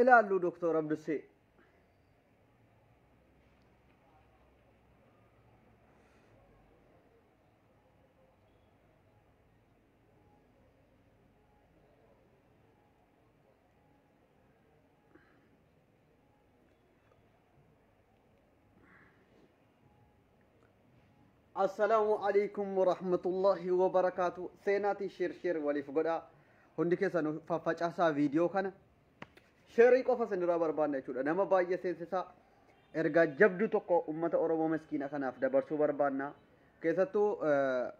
ilaallu Doktor Abdussee. السلام عليكم ورحمة الله وبركاته. سيناتي شير ولي فقدا هندي كيسانو فاجاسا فيديو كان شيري قفا سنرا بربان نيچودا نما بايه سينسسا ارغا جبدو توكو امه اورومو مسكينه كناف دبرسو بربانا كيساتو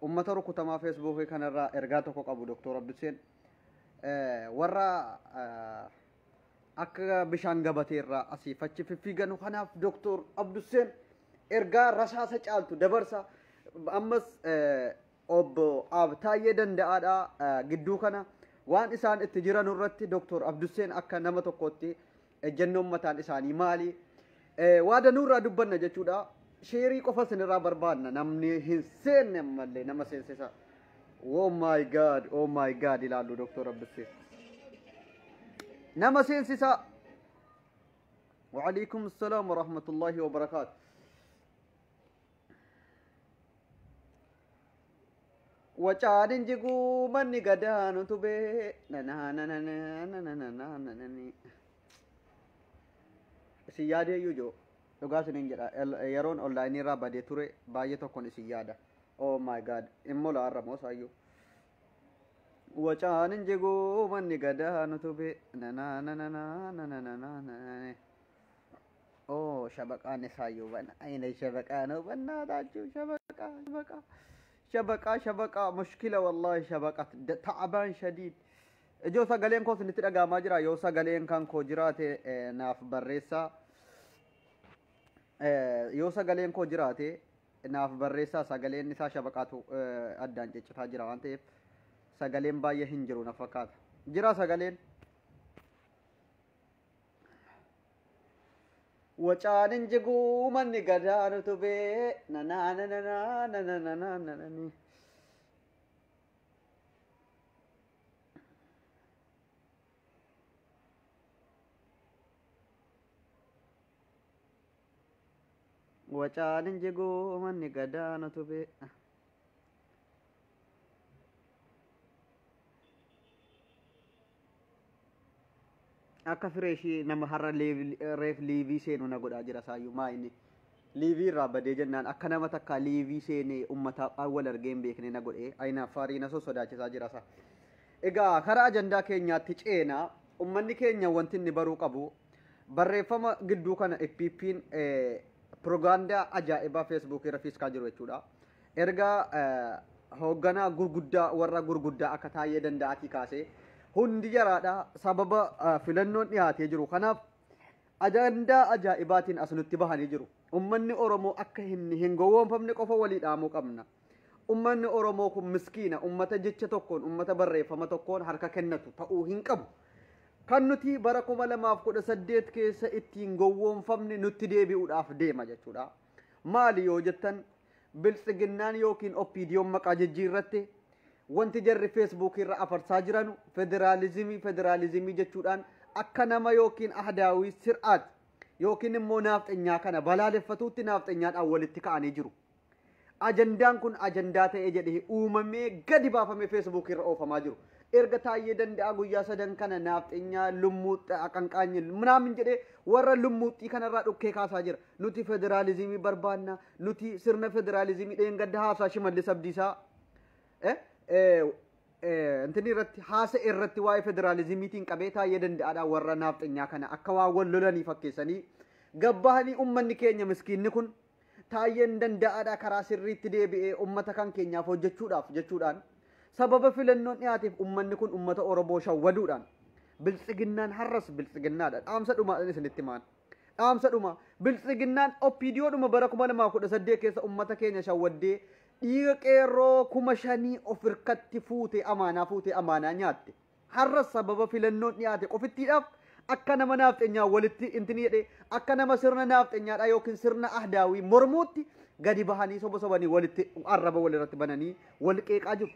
امه ركوتما فيسبوك كانرا ارغا توكو قبو دكتور عبدالسين ورا اكا بشان غبتيرا اسي فچ فيغنو كناف دكتور عبدالسين ارغا رساسه چالتو دبرسا امس اوب ابتايه دندادا غدو كنا وان إسان التجران الرتي دكتور عبد السين أكا نما تقوتي الجنوم متان إساني مالي وادا نورا دبنا جتودا شيري قفص نرا بربادنا نمني هنسين نمالي نما سيسيسا oh my god إلالو دكتور عبد السين نما سيسيسا وعليكم السلام ورحمة الله وبركاته وچادن جگو من گدان تو به ننا ننا ننا ننا ننا سياده يوجو لغاس نينجرا يرون اونلاين را بده توري بايه تو كون سياده او ماي جاد امولا رمو سايو وچادن جگو من گدان تو به ننا ننا ننا ننا او شبكه نسايو بنا اين شبكه نو بنا داچو شبكه شبكة مشكلة والله شبكة تعبان شديد جو ساقلين كو سنترقى ماجرا يو ساقلين كان كو جراتي ناف بريسا يو ساقلين كو جراتي ناف بريسا ساقلين نسا شبكاتو أدان جيشتا جران تيف ساقلين بايه هنجرو نفقات جرا ساقلين وچانن جگو من گدان تو به ننا ننا ننا ننا ننا وچانن جگو من گدان تو به akka fireeshii nama har'a reef liivii seenu na godhaa jira saayyuu maa inni liivii irraa badee jennaan akka nama takka liivii seenee ummata awwal argee hin beekne na godhee ayina faarii na sodaachisaa jira sa egaa karaa ajandaa keenyaatti ceenaa ummanni keenya wanti inni baruu qabu barreeffama gidduu kana FPP'n propaganda ajaa'ibaa Facebook irra fiiskaa jiru jechuudha erga hoogganaa gurguddaa warra gurguddaa akka taayee danda'atii kaasee hundi jaraadha sababa filannoon dhiyaatee jiru kanaaf ajandaa ajaa'ibaatiin asnutti bahanii jiru ummanni oromoo akka hin gowwoomfamne qofa walii dhaamuu qabna ummanni oromoo kun miskiina ummata jecha tokkoon ummata barreeffama tokkoon harka kennatu ta'uu hin qabu kan nuti bara 2018 keessa ittiin gowwoomfamne nutti deebi'uudhaaf deema jechuudha maali yoo jettan biltsiginnaan yookiin oppiidiyoon maqaa jijjiirratte wanti jarri Facebook irra afarsaa jiranu federaalizimii jechuudhaan akka nama yookiin ahdaawii sir'aat yookiin immoo naafxanyaa kana balaaleffatuutti naafxanyaadhaan walitti ka'anii jiru. Ajandaan kun ajandaa ta'ee jedhee uumamee gadi baafamee Facebook irra oofamaa jiru. Erga taayee danda'a guyyaa sadan kana naafxanyaa lummuuxxa aqanqaanyi ምናምን jedhee warra lummuuxxii kanarraa dhukkee kaasaa jira. Nuti federaalizimii barbaanna nuti sirna federaalizimii dheengadda haasaa Shimallis Abdiisaa انتني رت حاسة الرت واي فدراليزميتين كبيتا يدن دادا ورا نافت إنيا كنا أكوا ولولاني فكيسني قبهني نكينيا مسكين نكون تاين دن دادا كراس الريت دي بي كان كينيا فو جتشودان سبب فيلنون ياتيف نكون أوروبوشا ودودان بالسجنان حرس بالسجنان أمسد أما نسنتمان أمسد أما بالسجنان أوبيديو أما براكمان ما كود سديه كيس كينيا شودي dhiiqeeroo kuma shanii ofirkatti fuute amaanaa nyaatte har'a sababa filannoon dhiyaate qofittiidhaaf akka nama naafxanyaa walitti intini jedhe akka nama sirna naafxanyaadha yookiin sirna ahdaawii mormuutti gadi bahanii sobanii walitti arraba walirratti bananii wal qeeqaa jiru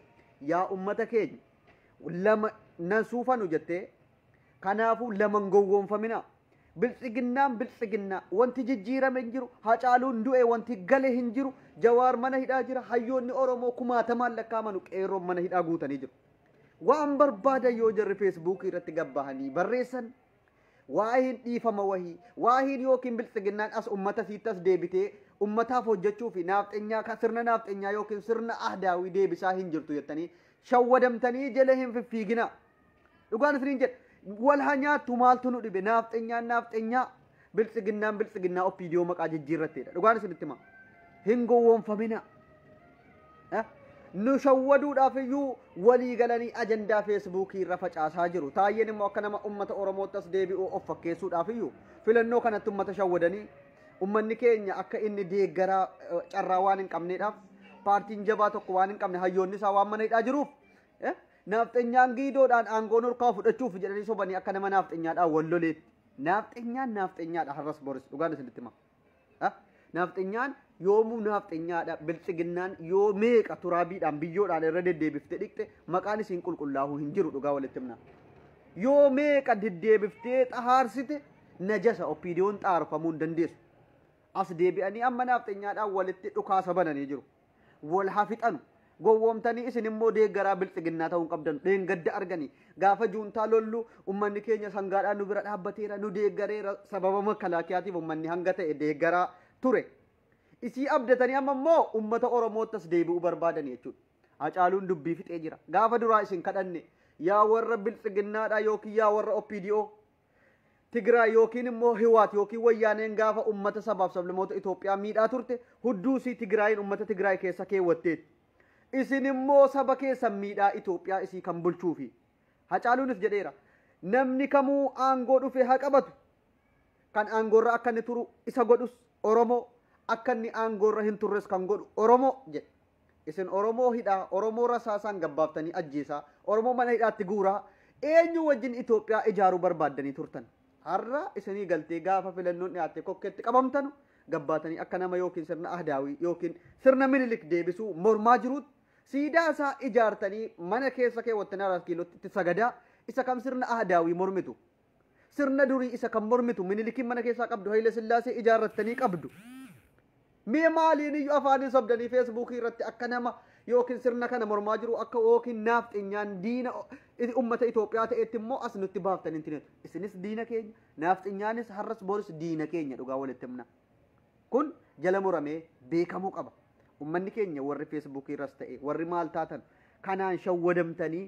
yaa ummata keenya lama nan suufanu jettee Kanaafuu laman gowwoomfamina. Biltsiginnaa wanti jijjiirame hin jiru. Hacaaluun du'e wanti gale hin jiru. Jawaar mana hidhaa jira. Hayyoonni Oromoo kumaatamaan lakkaa'aman qeerroon mana hidhaa guutanii jiru. Waan barbaadan yoo jarri feesbuukii irratti gabbahanii barreessan waahin dhiifama wahii waahin yookiin biltsiginnaan as ummata siittas deebitee ummataaf hojjechuu fi naafxenyaa sirna naafxenyaa yookiin sirna ahdaawii deebisaa hin jirtu jettanii shawwadamtanii jala hin fiffiigina. Dhugaan isiniin jedha wal hanyaattu maaltu nu dhibe naafxenyaa biltsiginnaa oppiidiyoo maqaa jijjiirratteedha. Dhugaan isinitti hima hin gowwoomfamina. Nu shawwaduudhaaf iyyuu walii galanii ajandaa feesbuukii irra facaasaa jiru. Taayyeen immoo akka nama ummata Oromoottas deebi'uu of fakkeessuudhaaf iyyuu filannoo kanatti ummata shawwadanii ummanni keenya akka inni deeggaraa carraa waan hin qabneedhaaf paartiin jabaa tokko waan hin qabne hayyoonni isaa waan mana hidhaa jiruuf naafxenyaan giidoodhaan aangoo nurkaa fudhachuuf jedhanii sobanii akka nama naafxenyaadhaan wal loleetti. Naafxenyaadha har'as boris dhugaan isinitti hima. Naafxenyaan yoomuu naafxenyaadha biltsiginnaan yoo meeqa turaabiidhaan biyyoodhaan irra deddeebiftee dhiqxe maqaan isiin qulqullaa'uu hin jiru dhugaa walitti himna. Yoo meeqa deddeebiftee xahaarsite najasa oppiidiyoon xaarfamuu hin dandeessu. As deebi'anii amma naafxenyaadhaan walitti dhukaasa bananii jiru. Wal hafixanu gowwoomtanii isin immoo deeggaraa biltsiginnaa ta'uu qabdan dheengadda arganii gaafa juuntaa lollu ummanni keenya sangaadhaan nu bira dhaabbateera nu deeggareera sababa makalaakiyaatiif ummanni hanga ta'e deeggaraa ture. Isii abdatanii amma immoo ummata Oromoottas deebi'uu barbaadan jechuudha. Hacaaluun dubbii fixee jira. Gaafa duraa isin kadhanne yaa warra biltsiginnaadha yookiin yaa warra OPDO Tigraay yookiin immoo Hiwaat yookiin wayyaaneen gaafa ummata sabaaf sablamoota Itoophiyaa miidhaa turte hudduusii Tigraayin ummata Tigraay keessa keewwatteetti. Isin immoo saba keessa miidhaa Itoophiyaa isii kan bulchuufi. Hacaaluunis jedheera. Namni kamuu aangoo dhufe haa qabatu. Kan aangoorra akka inni turu isa godhus Oromoo. Akka inni aangoorra hin turres kan godhu Oromoo jedhe. Isin Oromoo hidhaa, Oromoo rasaasaan gabbaaftanii ajjeesaa, Oromoo mana hidhaatti guuraa, eenyu wajjin Itoophiyaa ijaaruu barbaaddanii turtan. Har'a isinii galtee gaafa filannoon dhiyaatte kokkeetti qabamtanu gabbaatanii akka nama yookiin sirna ahdaawii yookiin sirna minilik deebisuu mormaa jiruutti siidaa isaa ijaartanii mana keessa keewwattanii aras kiilootti itti sagadaa isa kam sirna ahdaawii mormitu. Sirna durii isa kan mormitu minilikiin mana keessaa qabdu Haile Sillaasee ijaarrattanii qabdu. Mee maaliin iyyuu afaanin sobdanii feesbuukii irratti akka nama yookiin sirna kana mormaa jiru akka yookiin naafxenyaan diina ummata Itoophiyaa ta'etti immoo as nutti baaftanii intineetu. Isinis diina keenya naafxenyaanis har'as boris diina keenya dhugaa walitti himna. Kun jala muramee beekamuu qaba. Ummanni keenya warri feesbuukii irras ta'e warri maal taatan kanaan shawwadamtanii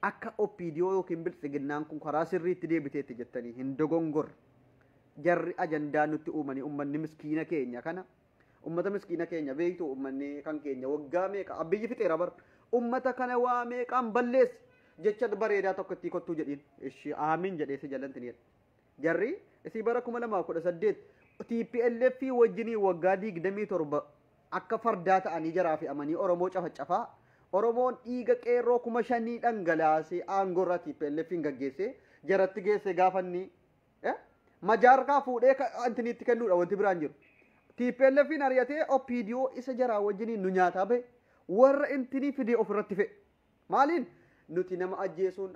akka OPDO yookiin biltsiginnaan kun karaa sirriitti deebiteetti jettanii hin dogongorre. Jarri ajandaa nutti uumanii ummanni miskiina keenya kana ummata miskiina keenya beektu ummanni kan keenya waggaa meeqa abiyyi fixeera bar ummata kana waa meeqaan balleessi jecha bareedaa tokko itti kottuu jedhiin ishi aamin jedhee si jalanti ni jarri isii bara 2018 TPLF wajjinii waggaa 27 akka fardaa ta'anii jaraa fi amanii Oromoo cafacafaa Oromoon dhiiga qeerroo 5,000 dhangalaasee aangorra TPLF gaggeessee jaratti geesse gaafanni majaarkaa fuudhee antiniitti kennuudha wanti biraan jiru. TPLF ari'atee OPDO isa jaraa wajjiniin nu nyaataa bahe warra intinii fidee ofirratti fe'e. Maaliin nuti nama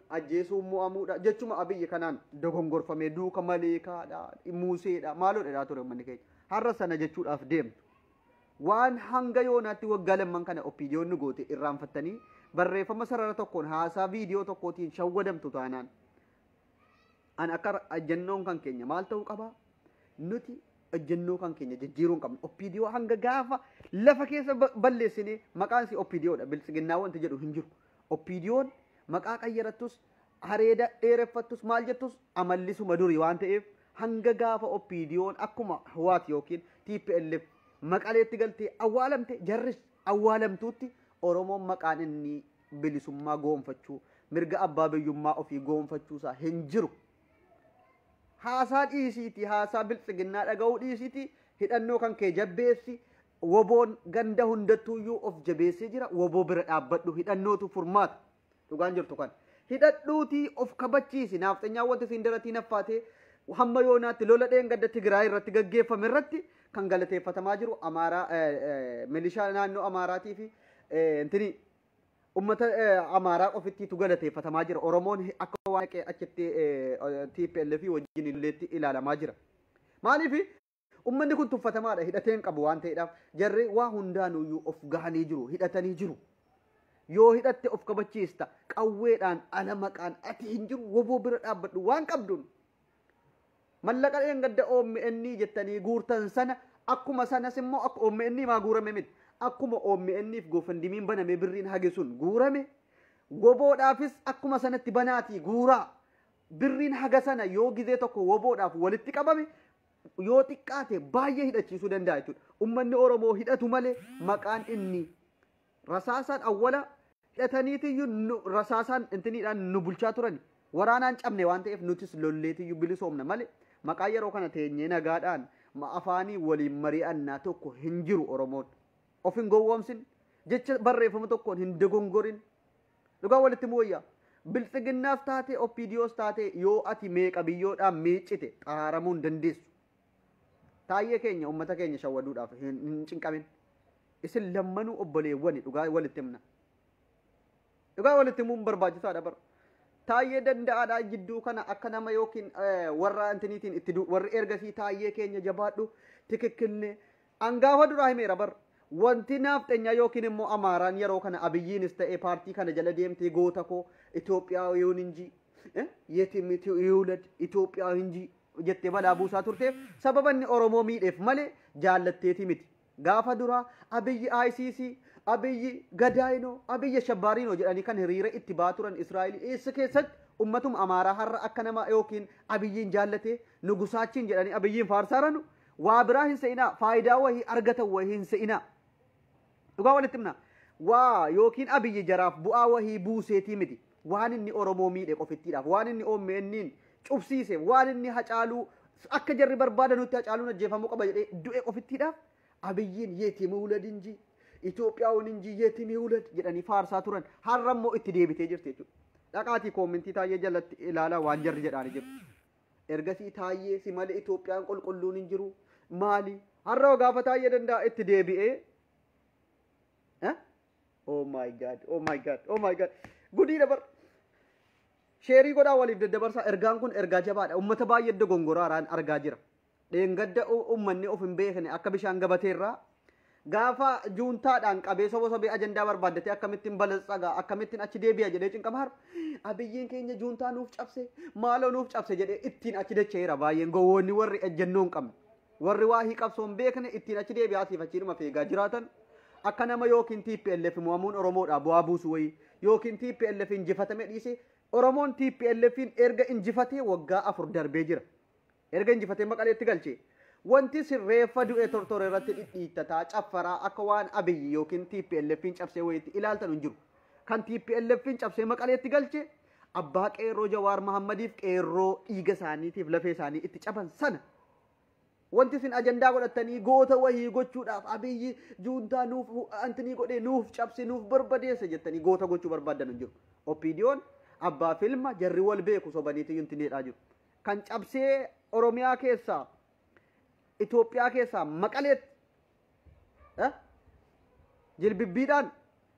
ajjeesuun mo'amuudha jechuma abiyyi kanaan dogongorfamee duuka maleekaadha muuseedha maaloodha ture uummanni keenya. Har'a sana jechuudhaaf deemtu. Waan hanga yoonaatti waggaa lamman kana OPDO'n nu goote irraanfattanii barreeffama sarara tokkoon haasaa viidiyoo tokkootiin shawwadamtu taanaan. An akka ajannoon kan keenya maal ta'uu qaba? Nuti ajannoo kan keenya jijjiiruun qabna. OPDO hanga gaafa lafa keessa balleessine maqaan si OPDOdha. Biltsiginnaa wanti jedhu hin jiru. OPDO'n maqaa qayyarattus hareeda dheereffattus maal jettus amallisuma durii waan ta'eef hanga gaafa OPDO'n akkuma Hiwaat yookiin TPLF maqaleetti galtee awwaalamte jarris awwaalamtuutti Oromoon maqaan inni bilisummaa goonfachuu mirga abbaa biyyummaa ofii goonfachuusaa hin jiru. Haasaa dhiisiiti haasaa biltsiginnaa dhaga'uu dhiisiiti hidhannoo kan kee jabbeessi woboon ganda hundattuuyyuu of jabeessee jira woboo bira dhaabbadhu hidhannootu furmaata dhugaan jirtu kan hidhadhuutii of kabachiisi naafxenyaa wanti siin daratii naffaatee hamma yoonaatti lola dheengadda Tigraay irratti gaggeeffame irratti kan galateeffatamaa jiru Amaaraa milishaa naannoo Amaaraatii fi intini ummata Amaaraa qofittiitu galateeffatamaa jira Oromoon akka waaqee achitti TPLF wajjin illeetti ilaalamaa jira. Maaliif ummanni kun tuffatamaadha hidhateen qabu waan ta'eedhaaf jarri waa hundaanuyyuu of gahanii jiru hidhatanii jiru. Yoo hidhatte of kabachiista qawweedhaan ala maqaan ati hin jiru woboo bira dhaabbadhu waan qabduun. Mallaqa gadda OMN jettanii guurtan sana akkuma sanas immoo akka OMN maa guurame miti. Akkuma OMN'if goofandimiin baname birriin hage sun guurame woboodhaafis akkuma sanatti banaatii guuraa birriin haga sana yoo gizee tokko woboodhaaf walitti qabame yoo xiqqaate baay'ee hidhachiisuu danda'a jechuudha. Ummanni Oromoo hidhatu malee maqaan inni rasaasaan awwala hidhataniitiyyuu rasaasaan intiniidhaan nu bulchaa turani. Waraanaan cabne waan ta'eef nutis lolleetiyyuu bilisoomna malee maqaa yeroo kana teenyee nagaadhaan afaanii waliin mari'annaa tokko hin jiru Oromoon. Of hin gowwoomsin jecha barreeffama tokkoon hin dogongorin. Dhugaa walitti mooyyaa. Bilxiginnaaf taate OPDOs taate yoo ati meeqa biyyoodhaan miicite xaaramuu hin dandeessu. Taayyee keenya ummata keenya shawwaduudhaaf hin cinqamin. Isin lammanuu obboleewwani dhugaa walitti himna. Dhugaa walitti himuun barbaachisaadha bara. Taayyee danda'aadhaa jidduu kana akka nama yookiin warra antiniitiin itti warri ergasii taayyee keenya jabaadhu tikikkilne angaafa duraa himeera bara. Wanti naaftanya yookiin immoo Amaaraan yeroo kana Abiyyiinis ta'ee paartii kana jala deemtee goota koo Itoophiyaa yoon inji yetimiti yuulad Itoophiyaa inji jettee balaa buusaa turteef sababanni Oromoo miidheef malee jaallatteeti miti. Gaafa duraa Abiyyi ICC Abiyyi Gadaayinoo Abiyyi Shabbaariinoo jedhanii kan hiriira itti baa turan Israa'el eessa keessatti ummatuma Amaaraa har'a akka nama yookiin Abiyyiin jaallatee nugusaachiin jedhanii Abiyyiin faarsaaranu waa biraa hin se'inaa faayidaa wahii argatan wahii hin se'inaa. Dhugaa walitti himna waa yookiin Abiyyi jaraaf bu'aa wahii buuseetii miti. Waan inni Oromoo miidhe qofittiidhaaf waan inni OMN'n cubsiise waan inni Hacaaluu akka jarri barbaadanutti Hacaaluun ajjeefamuu qaba jedhee du'e qofittiidhaaf Abiyyiin yeetii muulad inji Itoophiyaawwan inji yeetii muulad jedhanii faarsaa turan har'a immoo itti deebitee jirti jechuudha. Dhaqaatii koomentii taayyee jalatti ilaalaa waan jarri jedhaanii jiru. Ergasii taayyee si malee Itoophiyaan qulqulluun hin jiru maali har'a gaafa taayyee danda'a itti deebi'ee oh my god oh my god oh my god gudii dabar sheerii godhaa waliif daddabarsaa ergaan kun ergaa jabaadha ummata baay'ee dogongoraaraan argaa jira dheengadda ummanni of hin beekne akka bishaan gabateerraa gaafa juuntaadhaan qabee sobo sobee ajandaa barbaaddatee akkamittiin balatsagaa akkamittiin achi deebi'a jedhee cinqama har Abiyyiin keenya juuntaa nuuf cabse maaloo nuuf cabse jedhee ittiin achi dacheera baay'een gowwoonni warri ejjennoo hin qabne warri waa hii qabsoon beekne ittiin achi deebi'aatiif achiinuma feegaa jiraatan akka nama yookiin TPLF mo'amuun Oromoodhaa bu'aa buusu wayii yookiin TPLF injifatame dhiise Oromoon TPLFin erga injifatee waggaa 4 darbee jira. Erga injifatee maqaleetti galchee wanti sirreeffa du'e tortore irratti dhidhiittataa caffaraa akka waan Abiyyi yookiin TPLFin cabsee wayiitti ilaaltan hin jiru. Kan TPLFin cabsee maqaleetti galchee abbaa qeerroo Jawaar Mahammadiif qeerroo dhiiga isaaniitiif lafee isaanii itti caban sana. Wanti sin ajandaa godhatanii goota wahii gochuudhaaf Abiyyi juuntaa nuuf antini godhee nuuf cabse nuuf barbadeesse jettanii goota gochuu barbaadan hin jiru. OPDO'n abbaa filma jarri wal beeku sobaniitii yuntineedhaa jiru. Kan cabsee Oromiyaa keessaa Itoophiyaa keessaa maqaleetti jilbibbiidhaan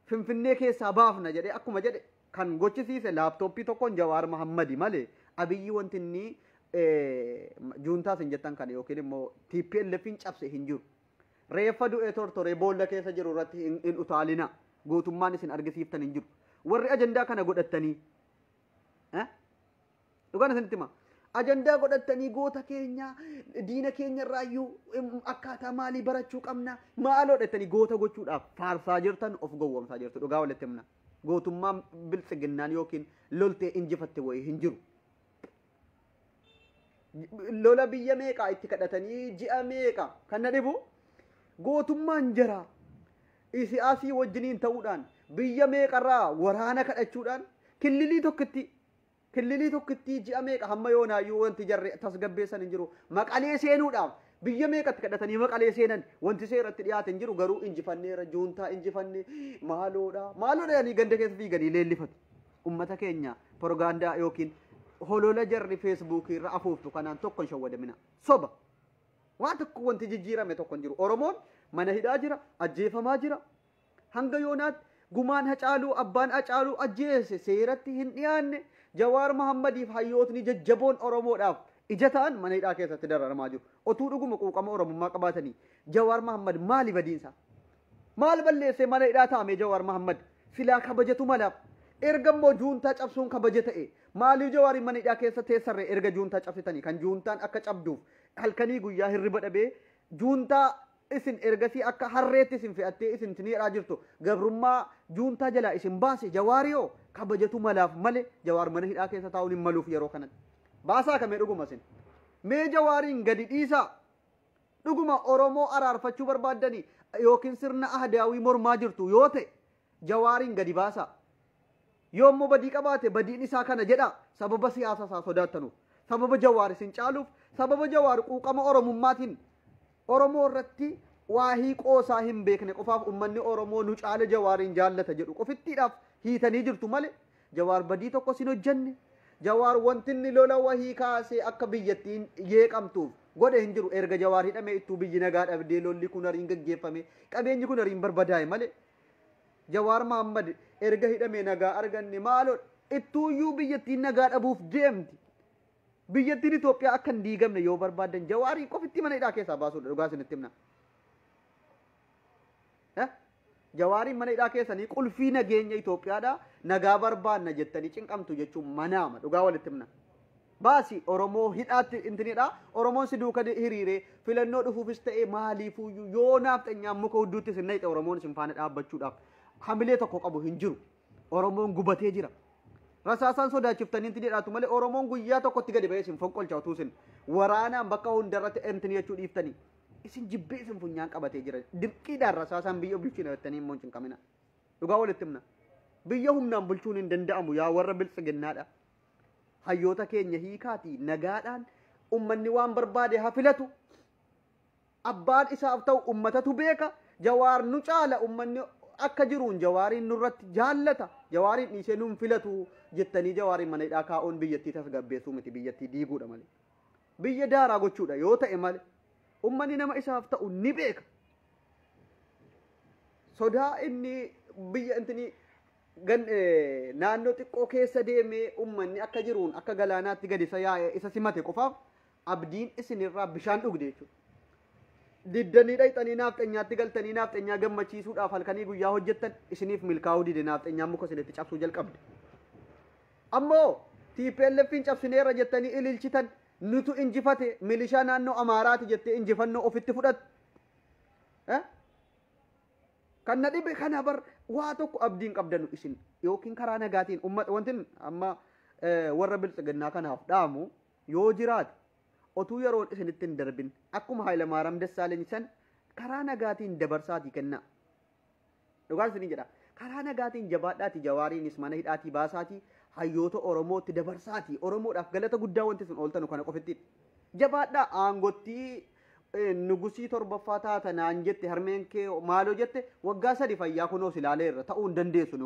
Finfinnee keessaa baafna jedhee akkuma jedhe kan gochisiise laaptooppii tokkoon Jawaar Mahammadi malee Abiyyi wanti inni juuntaas hin jettan kana yookiin immoo TPLFin cabse hin jiru. Reeffa du'e tortoree boolla keessa jiru irratti hin utaalina. Gootummaan isin argisiiftan hin jiru. Warri ajandaa kana godhattanii dhugaan isinitti hima. Ajandaa godhattanii goota keenya diina keenya irraayyuu akkaataa maalii barachuu qabna maaloo dhettanii goota gochuudhaaf faarsaa jirtan of gowwoomsaa jirtu dhugaa walitti himna. Gootummaan biltsiginnaan yookiin loltee injifatte wayii hin jiru. Lola biyya meeqaa itti kadhatanii ji'a meeqa kan na dhibu gootummaan jara siyaasii wajjiniin ta'uudhaan biyya meeqarraa waraana kadhachuudhaan killilii tokkitti ji'a meeqa hamma yoonaayyuu wanti jarri tasgabbeessan hin jiru maqalee seenuudhaaf biyya meeqatti kadhatanii maqalee seenan wanti seeratti dhiyaate hin jiru garuu injifanneera juuntaa injifannee maaloodha ni ganda keessa fiiganii leellifatu ummata keenya propagaandaa yookiin holola jarri Facebook irra afuuftu kanaan tokko hin shawwadamina soba waan tokko wanti jijjiirame tokko hin jiru Oromoon mana hidhaa jira ajjeefamaa jira hanga yoonaatti gumaan hacaaluu abbaan hacaaluu ajjeese seeratti hin dhiyaanne Jawaar Mahaammadiif hayyootni jajjaboon Oromoodhaaf ija ta'an mana hidhaa keessatti dararamaa jiru. Otuu dhuguma quuqama Oromummaa qabaatanii Jawaar Mahaammad maali badiinsa? Maal balleessee mana hidhaa taa'ame Jawaar Mahaammad? Filaa kabajatu malaaf. Erga immoo juuntaa cabsuun kabaja ta'e maaliif Jawaariin mana hidhaa keessa teessarree erga juuntaa cabsitanii kan juuntaan akka cabduuf halkanii guyyaa hirriba dhabee juuntaa isin ergasii akka harreetti isin fe'attee isin tiniidhaa jirtu gabrummaa juuntaa jalaa isin baase Jawaariyoo kabajatu malaaf malee Jawaar mana hidhaa keessa taa'uun hin maluuf yeroo kanatti. Baasaa kamee dhuguma isin? Mee Jawaariin gadi dhiisaa? Dhuguma Oromoo araarfachuu barbaaddanii yookiin sirna ahdaawii mormaa jirtu yoo ta'e Jawaariin gadi baasaa. Yoommoo badii qabaate badiin isaa kana jedha sababa siyaasa isaa sodaattanuuf sababa Jawaar isin caaluuf sababa Jawaar quuqama Oromummaatiin Oromoo irratti waahii qoosaa hin beekne qofaaf ummanni Oromoo nu caala Jawaariin jaallata jedhu qofittiidhaaf hiitanii jirtu malee Jawaar badii tokko sin hojjenne Jawaar wanti inni lola wahii kaasee akka biyyattiin yeeqamtuuf godhe hin jiru erga Jawaar hidhamee ittuu biyyi nagaa dhabdee lolli kun hariin gaggeeffame qabeenyi kun hariin barbadaa'e malee Jawaar Mahaammad erga hidhamee nagaa arganne maaloo ittuuyyuu biyyattiin nagaa dhabuuf deemti. Biyyattiin Itoophiyaa akka hin diigamne yoo barbaadan Jawaarii qofitti mana hidhaa keessaa baasuudha dhugaa isinitti himna. Jawaariin mana hidhaa keessanii qulfii nageenya Itoophiyaadha nagaa barbaanna jettanii cinqamtu jechuun manaama dhugaa walitti himna. Baasi Oromoo hidhaatti intinidha Oromoon si duuka hiriiree filannoo dhufuufis ta'ee maaliifuyyuu yoo naaftanyaan muka hudduutti isin nayxe Oromoon isin faana dhaabbachuudhaaf hamilee tokko qabu hin jiru. Oromoon gubatee jira. Rasaasaan sodaachiftanii intinidhaatu malee Oromoon guyyaa tokkotti gadi ba'ee isin fonqolcha utuu isin waraanaan bakka hundarratti intini jechuu dhiiftanii isin jibbee isin funyaan qabatee jira. Dirqiidhaan rasaasaan biyya bulchina jettanii immoo hin cinqamina. Dhugaa walitti himna. Biyya humnaan bulchuun hin danda'amu yaa warra biltsiginnaadha. Hayyoota keenya hiikaatii nagaadhaan ummanni waan barbaade haa filatu. Abbaan isaaf ta'u ummatatu beeka. Jawaar nu caala ummanni akka jiruun Jawaariin nurratti jaallata. Jawaariin dhiisee nuun filatu jettanii Jawaariin mana hidhaa kaa'uun biyyattii tasgabbeessuu miti biyyattii diiguudha malee. Biyya daaraa gochuudha yoo ta'e malee ummanni nama isaaf ta'u ni beeka. Sodaa inni biyya intini naannoo xiqqoo keessa deemee ummanni akka jiruun akka galaanaatti gadi isa yaa'e isa simate qofaaf abdiin isinirraa bishaan dhugde jechuudha. Diddanii dhayxanii naafteenyaatti galtanii naafteenyaa gammachiisuudhaaf halkanii guyyaa hojjettan isiniif milkaa'uu dide naafteenyaan muka isinitti cabsuu jalqabde. Ammoo TPLFin cabsineerra jettanii ililchitan nutu injifate milishaa naannoo Amaaraati jettee injifannoo ofitti fudhatu. Kan na dhibe kana bar waa tokko abdiin qabdanu isin yookiin karaa nagaatiin ummata wantin amma warra biltsiginnaa kanaaf dhaamu yoo jiraate otuu yeroon isinitti hin darbin akkuma Hayilamaariyaam Dassaaleny san karaa nagaatiin dabarsaatii kenna. Dhugaan isinii jedha karaa nagaatiin jabaadhaati Jawaariinis mana hidhaatii baasaatii hayyoota Oromootti dabarsaatii Oromoodhaaf galata guddaa wanti sun ooltanu kana qofitti jabaadhaa aangottii nugusii torbaffaa taata naan jette harmeen kee maaloo jette waggaa sadi fayyaa kunoos ilaaleerra ta'uu hin dandeessu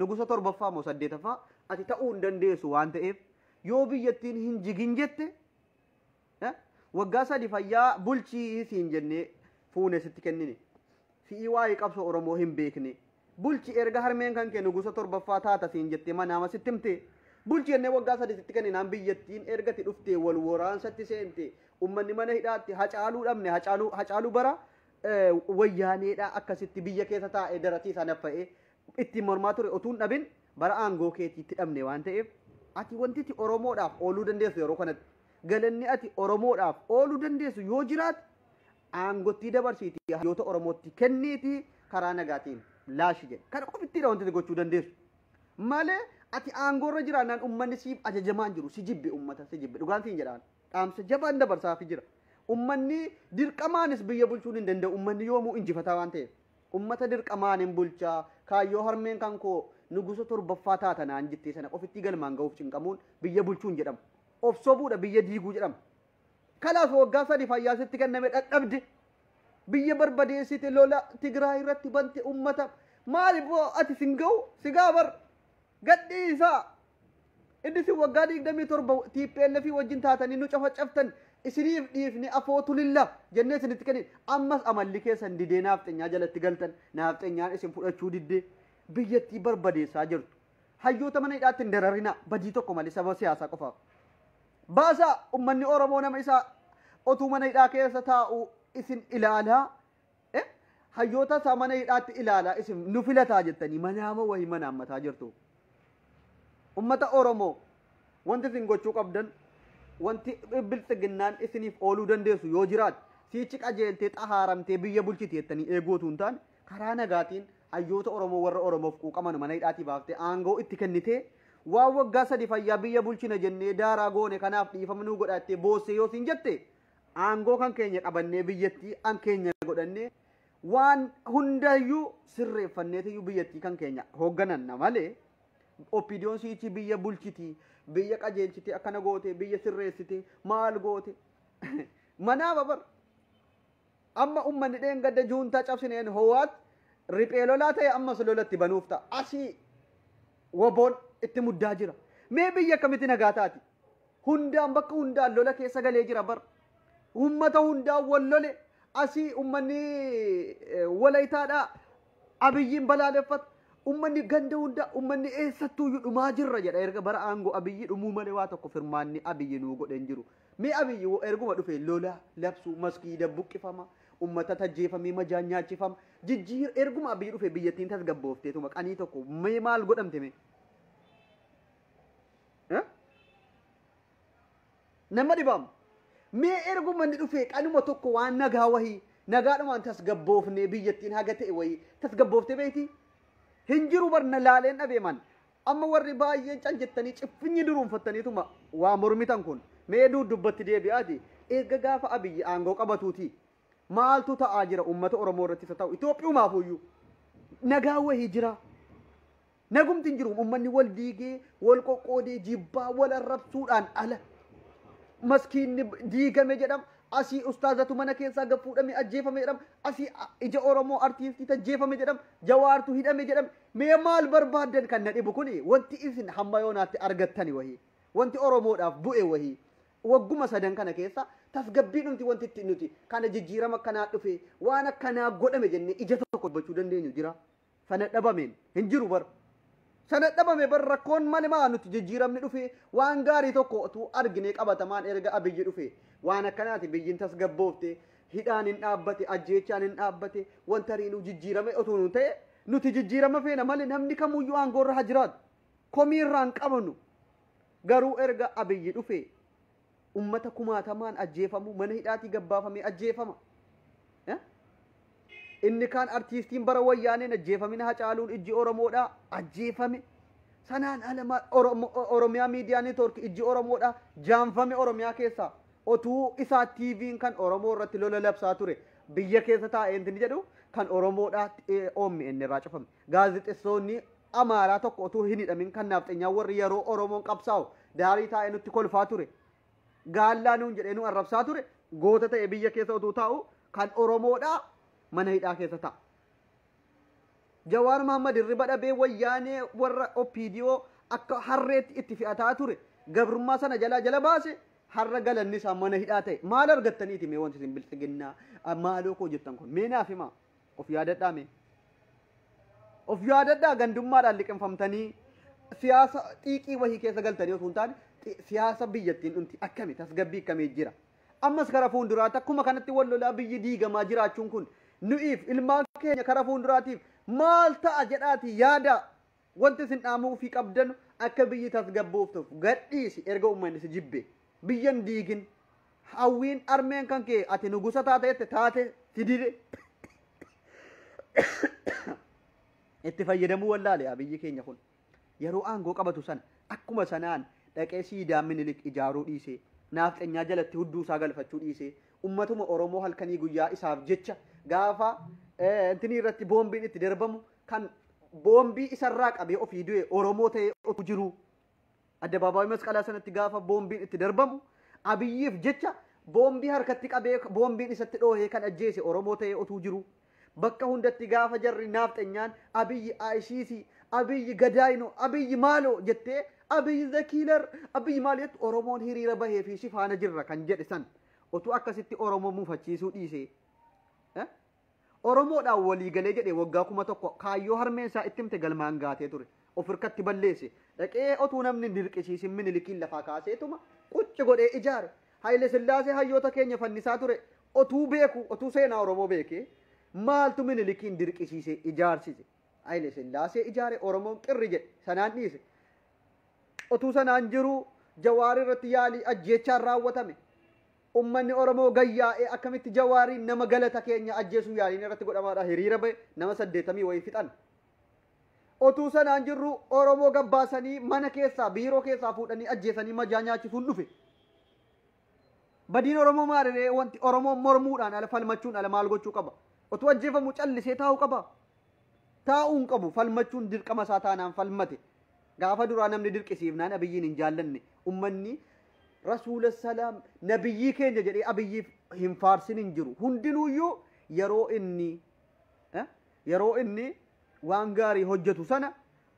nugusa torbaffaa moo saddeetaffaa ati ta'uu hin dandeessu waan ta'eef yoo biyyattiin hin jigin jette waggaa sadi fayyaa bulchii siin jennee fuune sitti kennine si'ii waa'ee qabsoo Oromoo hin beekne bulchi erga harmeen kan kee nugusa torbaffaa taata siin jettee manaama sitti himte bulchi jennee waggaa sadi sitti kenninaan biyyattiin ergati dhuftee wal waraansatti seente ummanni mana hidhaatti hacaaluu dhabne hacaaluu bara wayyaaneedha akkasitti biyya keessa taa'ee daratii sana fa'ee itti mormaa ture otuun dhabin bara aangoo keetiitti dhabne waan ta'eef ati wanti Oromoodhaaf ooluu dandeessu yeroo kanatti galanni ati Oromoodhaaf ooluu dandeessu yoo jiraate aangottii dabarsiitii hayyoota Oromootti kenniitii karaa nagaatiin laashi jedhe kana qofittiidha wanti gochuu dandeessu malee ati aangoorra jiraannaan ummanni siif ajajamaan jiru si jibbe ummata si jibbe dhugaan siin jedhaan dhaamsa jabaan dabarsaafi jira ummanni dirqamaanis biyya bulchuun hin danda'u ummanni yoomuu injifataa waan ta'eef ummata dirqamaan hin bulchaa kaayyoo harmeen kan koo nugusa torbaffaa taata naan jettee sana qofitti galmaan ga'uuf cinqamuun biyya bulchuun jedhama of sobuudha biyya diiguu jedhama kanaaf waggaa sadi fayyaa sitti kenname dhadhabde biyya barbadeessite lola Tigraay irratti bante ummata maaliif ati sin ga'u si gaabar gadhiisaa inni si waggaa 27 TPLF wajjin taatanii nu cafacaftan isiniif dhiifni afootu lillah jennee isinitti kennin ammas amalli keessan didee naafteenyaa jalatti galtan naafteenyaan isin fudhachuu diddee biyyattii barbadeessaa jirtu. Hayyoota mana hidhaatti hin dararina badii tokko malee sababa siyaasaa qofaaf. Baasaa ummanni Oromoo nama isaa otuu mana hidhaa keessa taa'u isin ilaalaa. Hayyoota isaa mana hidhaatti ilaalaa isin nu filataa jettanii manaama wahii manaammataa jirtu. Ummata Oromoo wanti isin gochuu qabdan wanti biltsiginnaan isiniif ooluu dandeessu yoo jiraate siichi qajeeltee xahaaramtee biyya bulchiti jettanii eegootu hin taane karaa nagaatiin hayyoota Oromoo warra Oromoof quuqaman mana hidhaatii baaftee aangoo itti kennitee waan waggaa 3 fayyaa biyya bulchina jennee daaraa goone kanaaf dhiifama nuu godhattee boossee yoo siin jette aangoo kan keenya qabannee biyyattii an keenya godhannee waan hundayyuu sirreeffanneetiyyuu biyyattii kan keenya hooggananna malee oppiidiyoon siichi biyya bulchiti biyya qajeelchiti akkana goote biyya sirreessite maal goote manaa babar amma ummanni dheengadda juuntaa cabsineen howaat riphee lolaa ta'e ammas lolatti banuuf ta'a asii waboon itti muddaa jira mee biyya akkamitti nagaa taati hundaan bakka hundaan lola keessa galee jira bar ummata hundaan wal lole asii ummanni walayitaadhaa abiyyiin balaaleffata ummanni ganda hunda ummanni eessattuu dhumaa jirra jedha erga bara aangoo abiyyi dhumuu malee waa tokko firmaanni abiyyi nuu godhen jiru mee abiyyi erguma dhufe lola labsu maskiida buqqifama ummata tajjeefamee majaan nyaachifama jijjiir erguma abiyyi dhufe biyyattiin tasgabboofteetuma qanii tokko mee maal godhamte mee nama dhibamu mee erguma inni dhufe qanuma tokko waan nagaa wahii nagaadhumaan tasgabboofnee biyyattiin haga ta'e wahii tasgabbooftee beektii hinjiru barna laaleen dhabeeman amma warri baay'een canjettanii ciffinyi duruunfattaniituma waa mormitan kun mee dubbatti deebi'aati eega gaafa abiyyi aangoo qabatuuti maaltu ta'aa jira ummata Oromoo irratti isa ta'u Itoophiyaumaafuyyuu nagaa wahii jira nagumti hin jiru ummanni wal diigee wal qoqqoodee jibbaa wal arrabsuudhaan ala maskiinni diigame jedhama asii ustaazatu mana keessaa gaffuudhame ajjeefame jedhama asii ija Oromoo artiistii tajjeefame jedhama jawaartu hidhame jedhama mee maal barbaaddan kan na dhibu kuni wanti isin hamma yoonaatti argattani wahii wanti Oromoodhaaf bu'e wahii wagguma sadan kana keessa tasgabbii dhumti wanti itti nuti kana jijjiirama akkanaa dhufe waan akkanaa godhame jennee ija tokko dubbachuu dandeenyu jira sana dhabameen hin jiru bar sana dhabame bar rakkoon malimaa nuti jijjiiramni dhufe waan gaarii tokko utuu argine qabatamaan erga abiyyi dhufe waan akkanaati biyyiin tasgabboofte hidhaan hin dhaabbate ajjeechaan hin dhaabbate wanta riinuu jijjiirame utuu nu ta'e nuti jijjiirama feena malee namni kamuyyuu aangoorra haa jiraatu komiirraan qabnu garuu erga abiyyi dhufe ummata kumaatamaan ajjeefamu mana hidhaatii gabbaafamee ajjeefama inni kaan artiistiin bara wayyaaneen ajjeefamina Hacaaluun ijji Oromoodhaa ajjeefame sanaan alama Oromiyaa miidiyaa neetwork ijji Oromoodhaa jaanfame Oromiyaa keessaa otuu isaa TV'n kan Oromoo irratti lola labsaa ture biyya keessa taa'ee inni jedhu kan Oromoodhaa oommi inni irraa cufame gaazexeessonni Amaaraa tokko otuu hin hidhamin kan naafteenyaa warri yeroo Oromoon qabsaa'u daarii taa'ee nutti kolfaa ture gaallaa nuun jedhee nu arrabsaa ture goota ta'e biyya keessa otuu taa'u kan Oromoodhaa mana hidhaa keessa ta'a. Jawaar Mohammad irriba dhabee wayyaanee warra oppiidiyoo akka harreetti itti fe'ataa ture gabrummaa sana jala baase har'a galanni isaa mana hidhaa ta'e maal argattaniiti mee wanti isin biltsiginnaa maaloo koo jettan kun mee naaf himaa of yaadadhaa mee of yaadadhaa gandummaadhaan liqinfamtanii siyaasa xiiqii wahii keessa galtanii osoo hin taane siyaasa biyyattiin dhumti akkami tasgabbii akkamii jira ammas karaa fuulduraatti akkuma kanatti wal lolaa biyyi diigamaa jiraachuun kun nu'iif ilmaan keenya karaa fuulduraatiif maal ta'a jedhaati yaada wanti isin dhaamuu fi qabdan akka biyyi tasgabbooftuuf gadhiisi erga uummanni si jibbe biyyan diigin hawwiin armeen kan kee ati nugusa taate fidide itti fayyadamuu wallaale biyyi keenya kun yeroo aangoo qabatu sana akkuma sanaan dhaqee siidaa minilik ijaaruu dhiise naafteenyaa jalatti hudduusaa galfachuu dhiise ummatuma Oromoo halkanii guyyaa isaaf jecha gaafa intini irratti boombiin itti darbamu kan boombii isarraa qabee ofii du'e Oromoo ta'ee otu jiru addabaabaayii masqalaa sanatti gaafa boombiin itti darbamu abiyyiif jecha boombii harkatti qabee boombiin isatti dhoohee kan ajjeese Oromoo ta'ee otuu jiru bakka hundatti gaafa jarri naafteenyaan abiyyi ICC abiyyi gadaayino abiyyi maaloo jettee abiyyi zakiilar abiyyi maal jettu Oromoon hiriira bahee fi shifaana jirra kan jedhe san otuu akkasitti Oromoo muufachiisuu dhiise Oromoodhaan walii galee jedhee waggaa 1000 kaayyoo harmeen isaa itti himte galmaan gaatee ture. Of hirkatti balleesse. Dhaqee otuu namni dirqisiisin Minilikiin lafaa kaaseetuma qucci godhee ijaare. Haile Sillaasee hayyoota keenya fannisaa ture. Otuu beeku, otuu seenaa Oromoo beekee maaltu Minilikiin dirqisiisee ijaarsise. Haile Sillaasee ijaare Oromoon qirri jedhe sanaan dhiise. Otuu sanaan jiru Jawaar irratti yaalii ajjeechaan raawwatame. Ummanni Oromoo gayyaa'ee akkamitti Jawaariin nama galata keenya ajjeesuu yaaliin irratti godhamaadha. Hiriira bahe nama 80 wayii fixan. Otuu sanaan jirru Oromoo gabbaasanii mana keessaa biiroo keessaa fuudhanii ajjeesanii majaa nyaachisuun dhufe. Badiin Oromoo maaliree wanti Oromoo mormuudhaan ala falmachuun ala maal gochuu qaba? Otuu ajjeefamu callisee taa'uu qaba. Taa'uun qabu falmachuun dirqama isaa taanaan falmate. Gaafa duraa namni dirqisiifnaan abiyyiin hin jaallanne ummanni Rasuula salaam nabiyyii keenya jedhee abiyyiif hin faarsin hin jiru. Hundinuuyyuu yeroo inni waan gaarii hojjetu sana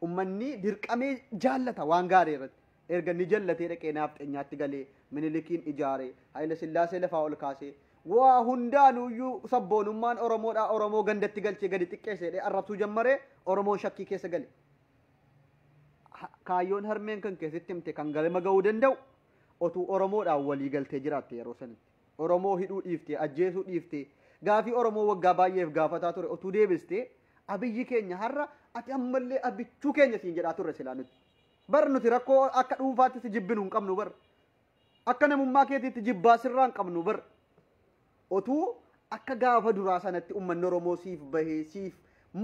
ummanni dirqamee jaallata waan gaarii irratti. Erga ni jallatee dhaqee naafteenyaatti galee Minilikiin ijaaree Haile Sillaasee lafaa ol kaasee waa hundaanuyyuu sabboonummaan Oromoodhaa Oromoo gandatti galchee gadi xiqqeessee arrabsuu jammaree Oromoon shakkii keessa gale. Kaayyoon harmeen kan keessatti himte kan galma ga'uu danda'u otuu Oromoodhaan walii galtee jiraatte yeroo sanatti. Oromoo hidhuu dhiiftee ajjeesuu dhiiftee gaafii Oromoo waggaa baay'eef gaafataa ture otuu deebistee abiyyi keenya har'a ati ammallee abichuu keenya siin jedhaa turre silaa nuti. Bar nuti rakkoo akka dhuunfaatti si jibbinu hin qabnu bar. Akka namummaa keetiitti jibbaa sirraa hin qabnu bar. Otuu akka gaafa duraa sanatti ummanni Oromoo siif bahee siif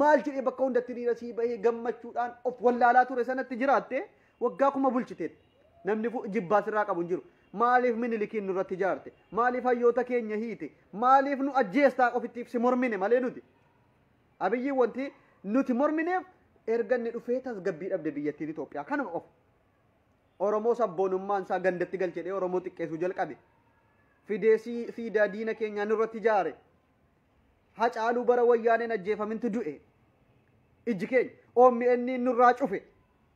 maal jedhee bakka hundatti dhiira sii bahee gammachuudhaan of wallaalaa ture sanatti jiraatte waggaa 10 bulchiteet. Namni jibbaa sirraa qabu hin jiru. Maaliif Minilikiin nurratti ijaarte? Maaliif hayyoota keenya hiite? Maaliif nu ajjeestaa ofittiif si mormine malee nuti? Abiyyiin wanti nuti mormineef erga inni dhufee tasgabbii dhabde biyyattiin Itoophiyaa kanuma qofa. Oromoo sabboonummaan isaa gandatti galchedhee Oromoo xiqqeessuu jalqabe. Fideesii siidaa diina keenyaa nurratti ijaare. Hacaaluu bara wayyaaneen ajjeefamintu du'e. Ijji keenya OMN nurraa cufe.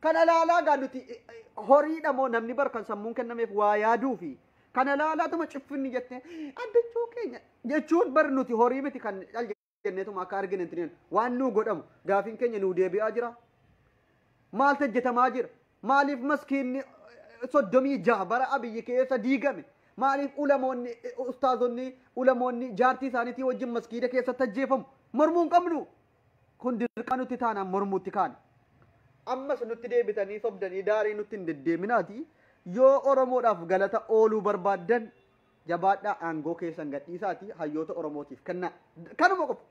Kana laalaa gaa nuti horiidha moo namni bar kan sammuun kennameef waa yaaduu fi kana laalaatuma ciffinni jettee addachuu keenya jechuun bar nuti horii miti kan jenneetuma akka arginu intineen waan nuu godhamu gaafiin keenya nuu deebi'aa jira. Maal hojjetamaa jira? Maaliif maskiinni 36 bara abiyyi keessa diigame? Maaliif ulamoonni ustaazonni ulamoonni jaartii isaaniitii wajjin maskiida keessatti ajjeefamu? Mormuun qabnu kun dirqama nuti taanaan mormuutti kaane. Ammas nutti deebitanii sobdanii daarii nutti hin deddeeminaati. Yoo Oromoodhaaf galata ooluu barbaaddan jabaadhaa aangoo keessan gadhiisaati hayyoota Oromootiif kennaa. Kanuma qofa.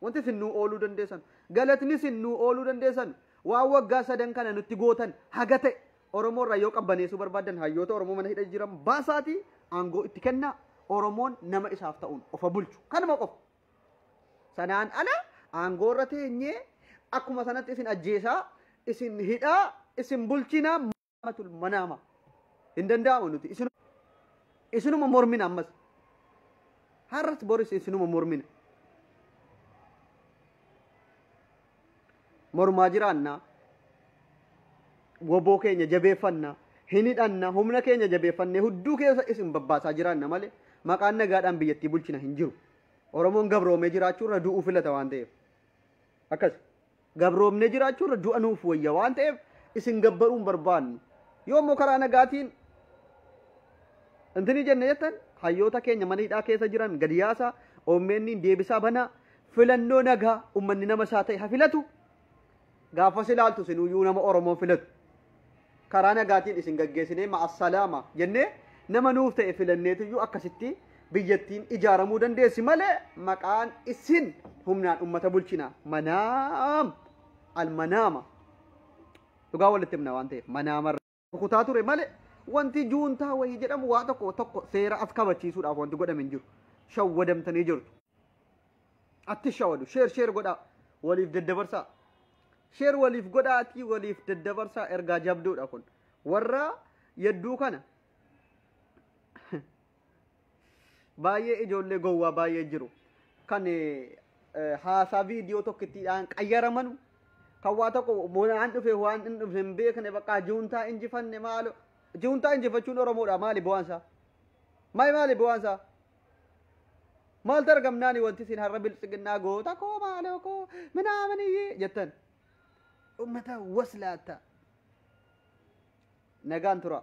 Wanti sinnuu ooluu dandeessan. Galatni sinnuu ooluu dandeessan. Waan waggaa 3 kana nutti gootan haga ta'e Oromoorraa yoo qabbaneessuu barbaadan hayyoota Oromoo mana hidha jiran baasaati aangoo itti kennaa. Oromoon nama isaaf ta'uun ofa bulchu. Kanuma qofa. Sanaan ala aangoo irra teenyee akkuma sanatti isin ajjeesaa isin hidhaa isin bulchinaa matul manaama hin danda'amu nuti isinuma mormina ammas har'as boris isinuma mormina mormaa jiraanna woboo keenya jabeeffanna hin hidhanna humna keenya jabeeffannee hudduu keessa isin babbaasaa jiraanna malee maqaan nagaadhaan biyyattii bulchina hin jiru. Oromoon gabroomee jiraachuurra du'uu filata waan ta'eef akkas gabroomnee jiraachuurra du'a nuuf wayya waan ta'eef isin gabbaruun barbaannu yoommoo karaa nagaatiin intini jenne jettan hayyoota keenya mana hidhaa keessa jiran gadi yaasaa OMN deebisaa banaa filannoo nagaa ummanni nama isaa ta'e haa filatu gaafas ilaaltu sinuyyuu nama Oromoo filatu karaa nagaatiin isin gaggeessinee ma'assalaama jennee nama nuuf ta'e filanneetuyyuu akkasitti biyyattiin ijaaramuu dandeessi malee maqaan isin humnaan ummata bulchina manaam almanaama dhugaa walitti himna waan ta'eef manaama kutaa ture malee wanti juuntaa wayii jedhamu waa tokko seera as kabachiisuudhaaf wanti godhame hin jiru shawwadamtanii jirtu atti shawwadu sheer godhaa waliif daddabarsaa sheer waliif godhaatii waliif daddabarsaa ergaa jabduudha kun warra yedduu kana baay'ee ijoollee gowwaa baay'ee jiru kan haasaa viidiyoo tokkittiidhaan qayyaraman kan waa tokko bonaan dhufe waan hin dhufe hin beekne bakka juuntaa injifanne maalo juuntaa injifachuun Oromoodha maali bu'aansaa maali bu'aansaa maal dargamnaani wanti isin har'a biltsiginnaa goota koo maaloo koo minaamanii jettan ummata waslaata nagaan tura